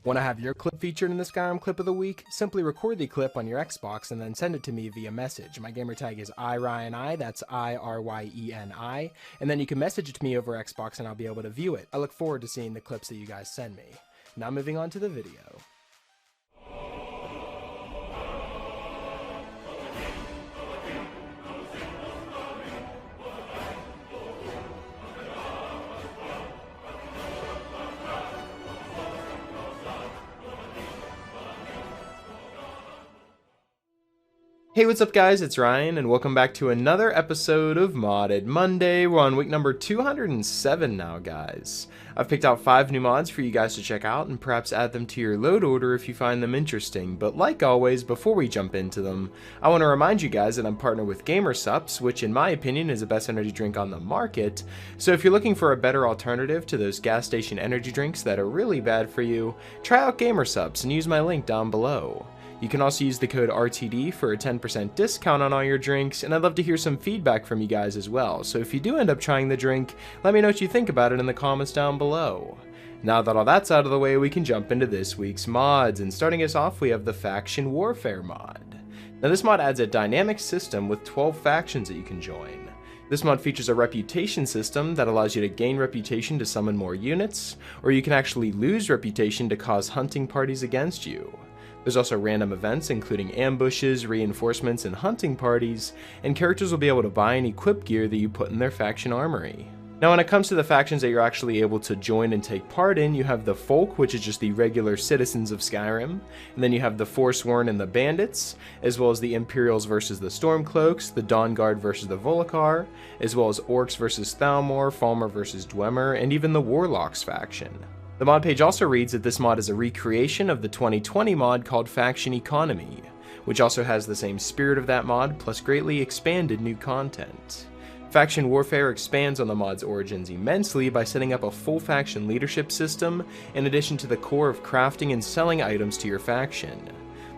Want to have your clip featured in the Skyrim Clip of the Week? Simply record the clip on your Xbox and then send it to me via message. My gamertag is iRyanI, that's IRYENI, and then you can message it to me over Xbox and I'll be able to view it. I look forward to seeing the clips that you guys send me. Now moving on to the video. Hey, what's up guys, it's Ryan, and welcome back to another episode of Modded Monday. We're on week number 207 now, guys. I've picked out 5 new mods for you guys to check out, and perhaps add them to your load order if you find them interesting. But like always, before we jump into them, I want to remind you guys that I'm partnered with GamerSupps, which in my opinion is the best energy drink on the market. So if you're looking for a better alternative to those gas station energy drinks that are really bad for you, try out GamerSupps and use my link down below. You can also use the code RTD for a 10% discount on all your drinks, and I'd love to hear some feedback from you guys as well, so if you do end up trying the drink, let me know what you think about it in the comments down below. Now that all that's out of the way, we can jump into this week's mods, and starting us off we have the Faction Warfare mod. Now this mod adds a dynamic system with 12 factions that you can join. This mod features a reputation system that allows you to gain reputation to summon more units, or you can actually lose reputation to cause hunting parties against you. There's also random events including ambushes, reinforcements, and hunting parties, and characters will be able to buy and equip gear that you put in their faction armory. Now when it comes to the factions that you're actually able to join and take part in, you have the Folk, which is just the regular citizens of Skyrim, and then you have the Forsworn and the Bandits, as well as the Imperials versus the Stormcloaks, the Dawnguard versus the Volokar, as well as Orcs versus Thalmor, Falmer versus Dwemer, and even the Warlocks faction. The mod page also reads that this mod is a recreation of the 2020 mod called Faction Economy, which also has the same spirit of that mod, plus greatly expanded new content. Faction Warfare expands on the mod's origins immensely by setting up a full faction leadership system, in addition to the core of crafting and selling items to your faction.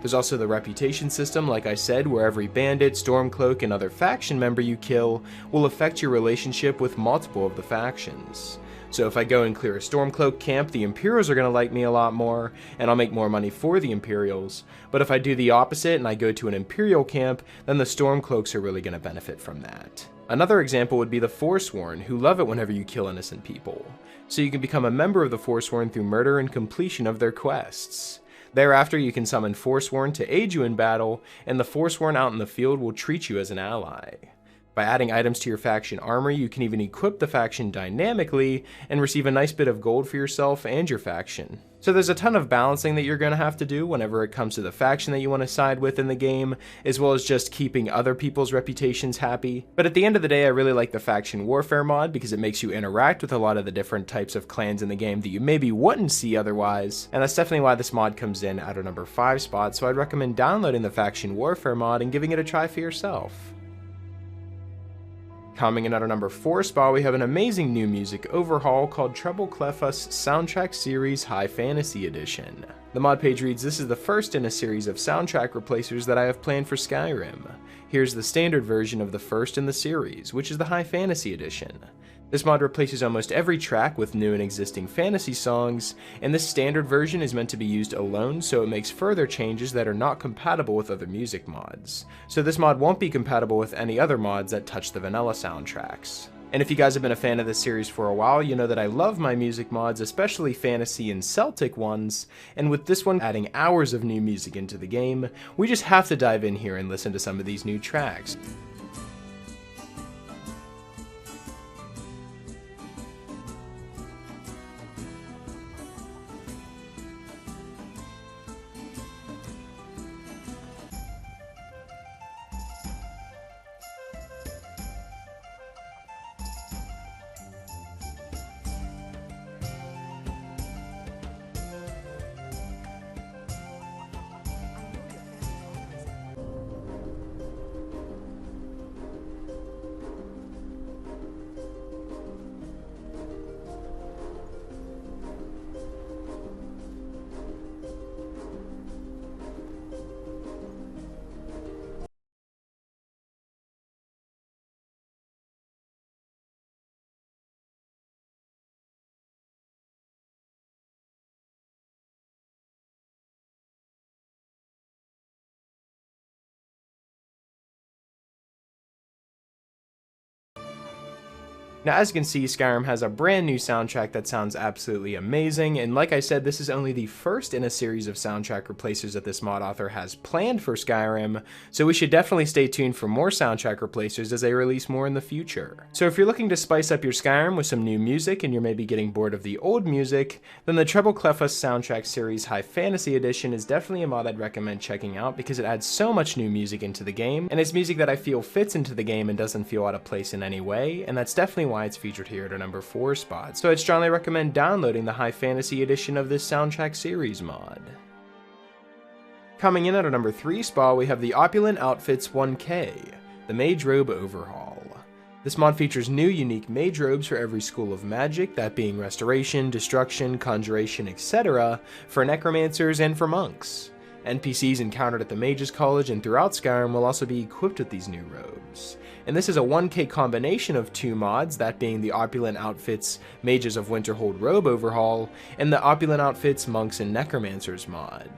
There's also the reputation system, like I said, where every bandit, stormcloak, and other faction member you kill will affect your relationship with multiple of the factions. So if I go and clear a Stormcloak camp, the Imperials are going to like me a lot more, and I'll make more money for the Imperials. But if I do the opposite and I go to an Imperial camp, then the Stormcloaks are really going to benefit from that. Another example would be the Forsworn, who love it whenever you kill innocent people. So you can become a member of the Forsworn through murder and completion of their quests. Thereafter, you can summon Forsworn to aid you in battle, and the Forsworn out in the field will treat you as an ally. By adding items to your faction armor, you can even equip the faction dynamically and receive a nice bit of gold for yourself and your faction. So there's a ton of balancing that you're going to have to do whenever it comes to the faction that you want to side with in the game, as well as just keeping other people's reputations happy. But at the end of the day, I really like the Faction Warfare mod because it makes you interact with a lot of the different types of clans in the game that you maybe wouldn't see otherwise, and that's definitely why this mod comes in at our number 5 spot, so I'd recommend downloading the Faction Warfare mod and giving it a try for yourself. Coming in at our number 4 spot, we have an amazing new music overhaul called Treble Clefas Soundtrack Series High Fantasy Edition. The mod page reads, "This is the first in a series of soundtrack replacers that I have planned for Skyrim. Here's the standard version of the first in the series, which is the High Fantasy Edition. This mod replaces almost every track with new and existing fantasy songs, and this standard version is meant to be used alone, so it makes further changes that are not compatible with other music mods. So this mod won't be compatible with any other mods that touch the vanilla soundtracks. And if you guys have been a fan of this series for a while, you know that I love my music mods, especially fantasy and Celtic ones, and with this one adding hours of new music into the game, we just have to dive in here and listen to some of these new tracks." Now, as you can see, Skyrim has a brand new soundtrack that sounds absolutely amazing, and like I said, this is only the first in a series of soundtrack replacers that this mod author has planned for Skyrim, so we should definitely stay tuned for more soundtrack replacers as they release more in the future. So if you're looking to spice up your Skyrim with some new music and you're maybe getting bored of the old music, then the Treble Clefas soundtrack series High Fantasy Edition is definitely a mod I'd recommend checking out because it adds so much new music into the game, and it's music that I feel fits into the game and doesn't feel out of place in any way, and that's definitely why it's featured here at a number 4 spot, so I'd strongly recommend downloading the High Fantasy Edition of this soundtrack series mod. Coming in at a number 3 spot, we have the Opulent Outfits 1K, the Mage Robe Overhaul. This mod features new unique mage robes for every school of magic, that being restoration, destruction, conjuration, etc., for necromancers and for monks. NPCs encountered at the Mages College and throughout Skyrim will also be equipped with these new robes. And this is a 1K combination of 2 mods, that being the Opulent Outfits Mages of Winterhold Robe Overhaul, and the Opulent Outfits Monks and Necromancers mod.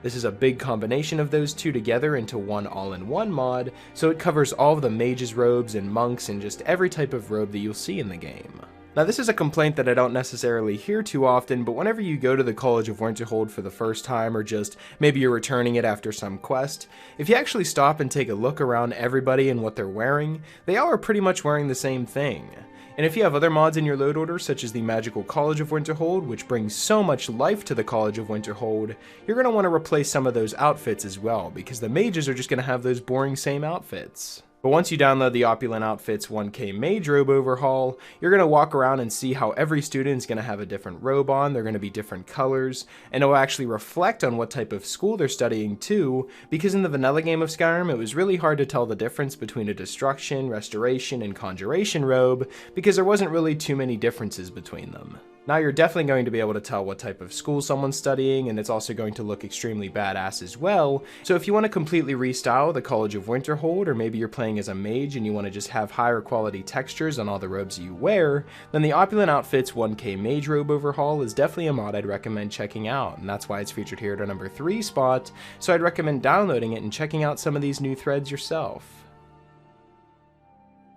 This is a big combination of those two together into one all-in-one mod, so it covers all of the mages' robes and monks and just every type of robe that you'll see in the game. Now, this is a complaint that I don't necessarily hear too often, but whenever you go to the College of Winterhold for the first time, or just maybe you're returning it after some quest, if you actually stop and take a look around everybody and what they're wearing, they all are pretty much wearing the same thing. And if you have other mods in your load order, such as the Magical College of Winterhold, which brings so much life to the College of Winterhold, you're going to want to replace some of those outfits as well, because the mages are just going to have those boring same outfits. But once you download the Opulent Outfits 1K Mage Robe Overhaul, you're going to walk around and see how every student is going to have a different robe on, they're going to be different colors, and it will actually reflect on what type of school they're studying too, because in the vanilla game of Skyrim, it was really hard to tell the difference between a destruction, restoration, and conjuration robe, because there wasn't really too many differences between them. Now you're definitely going to be able to tell what type of school someone's studying, and it's also going to look extremely badass as well. So if you want to completely restyle the College of Winterhold, or maybe you're playing as a mage and you want to just have higher quality textures on all the robes you wear, then the Opulent Outfits 1K Mage Robe Overhaul is definitely a mod I'd recommend checking out, and that's why it's featured here at our number 3 spot, so I'd recommend downloading it and checking out some of these new threads yourself.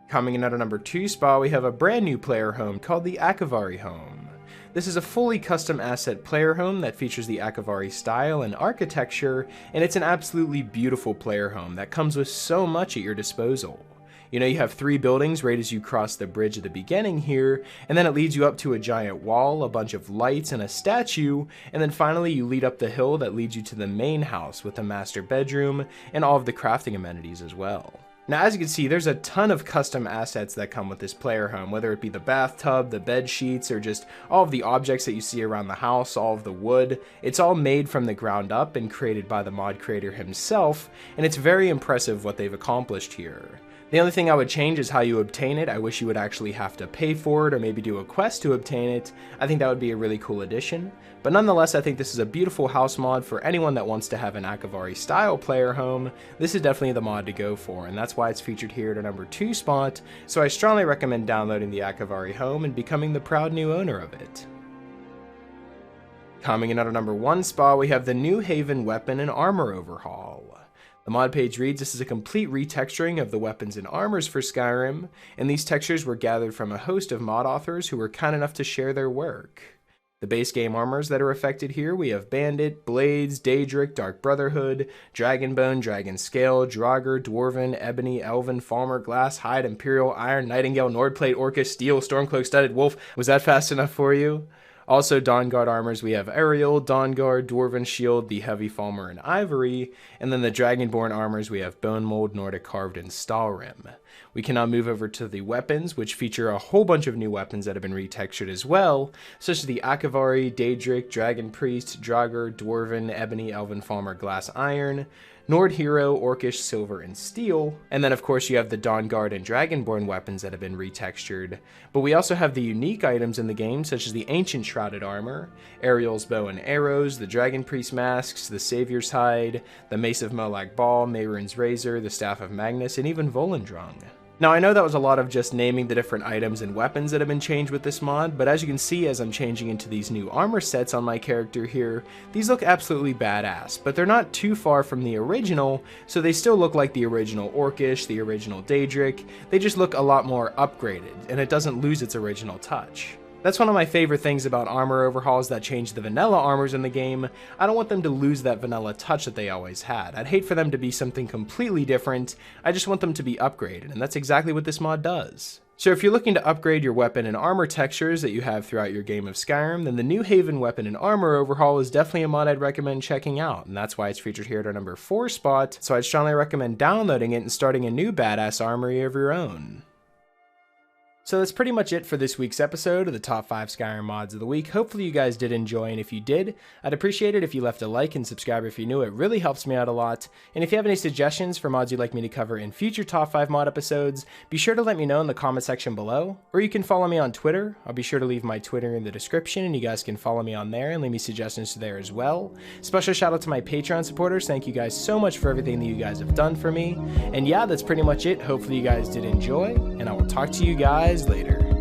Coming in at our number 2 spot, we have a brand new player home called the Akaviri Home. This is a fully custom asset player home that features the Akaviri style and architecture, and it's an absolutely beautiful player home that comes with so much at your disposal. You know, you have 3 buildings right as you cross the bridge at the beginning here, and then it leads you up to a giant wall, a bunch of lights, and a statue, and then finally you lead up the hill that leads you to the main house with a master bedroom and all of the crafting amenities as well. Now, as you can see, there's a ton of custom assets that come with this player home, whether it be the bathtub, the bed sheets, or just all of the objects that you see around the house, all of the wood. It's all made from the ground up and created by the mod creator himself, and it's very impressive what they've accomplished here. The only thing I would change is how you obtain it. I wish you would actually have to pay for it or maybe do a quest to obtain it. I think that would be a really cool addition. But nonetheless, I think this is a beautiful house mod for anyone that wants to have an Akaviri style player home. This is definitely the mod to go for, and that's why it's featured here at our number 2 spot. So I strongly recommend downloading the Akaviri Home and becoming the proud new owner of it. Coming in at our number 1 spot, we have the New Haven Weapon and Armor Overhaul. The mod page reads, this is a complete retexturing of the weapons and armors for Skyrim, and these textures were gathered from a host of mod authors who were kind enough to share their work. The base game armors that are affected here, we have Bandit, Blades, Daedric, Dark Brotherhood, Dragonbone, Dragon Scale, Draugr, Dwarven, Ebony, Elven, Falmer, Glass, Hide, Imperial, Iron, Nightingale, Nordplate, Orcish, Steel, Stormcloak, Studded Wolf. Was that fast enough for you? Also, Dawnguard armors, we have Ariel, Dawnguard, Dwarven Shield, the Heavy Falmer, and Ivory, and then the Dragonborn armors, we have Bone Mold, Nordic Carved, and Stalrim. We can now move over to the weapons, which feature a whole bunch of new weapons that have been retextured as well, such as the Akaviri, Daedric, Dragon Priest, Draugr, Dwarven, Ebony, Elven Falmer, Glass Iron, Nord Hero, Orcish, Silver, and Steel, and then of course you have the Dawnguard and Dragonborn weapons that have been retextured, but we also have the unique items in the game such as the Ancient Shrouded Armor, Ariel's Bow and Arrows, the Dragon Priest Masks, the Savior's Hide, the Mace of Molag Bal, Mehrunes Razor, the Staff of Magnus, and even Volendrung. Now I know that was a lot of just naming the different items and weapons that have been changed with this mod, but as you can see as I'm changing into these new armor sets on my character here, these look absolutely badass, but they're not too far from the original, so they still look like the original Orcish, the original Daedric. They just look a lot more upgraded, and it doesn't lose its original touch. That's one of my favorite things about armor overhauls that change the vanilla armors in the game. I don't want them to lose that vanilla touch that they always had. I'd hate for them to be something completely different. I just want them to be upgraded, and that's exactly what this mod does. So if you're looking to upgrade your weapon and armor textures that you have throughout your game of Skyrim, then the New Haven Weapon and Armor Overhaul is definitely a mod I'd recommend checking out, and that's why it's featured here at our number 4 spot, so I'd strongly recommend downloading it and starting a new badass armory of your own. So that's pretty much it for this week's episode of the top 5 Skyrim mods of the week. Hopefully you guys did enjoy, and if you did, I'd appreciate it if you left a like and subscribe if you're new. It really helps me out a lot. And if you have any suggestions for mods you'd like me to cover in future top 5 mod episodes, be sure to let me know in the comment section below, or you can follow me on Twitter. I'll be sure to leave my Twitter in the description, and you guys can follow me on there and leave me suggestions there as well. Special shout out to my Patreon supporters. Thank you guys so much for everything that you guys have done for me. And yeah, that's pretty much it. Hopefully you guys did enjoy, and I will talk to you guys later.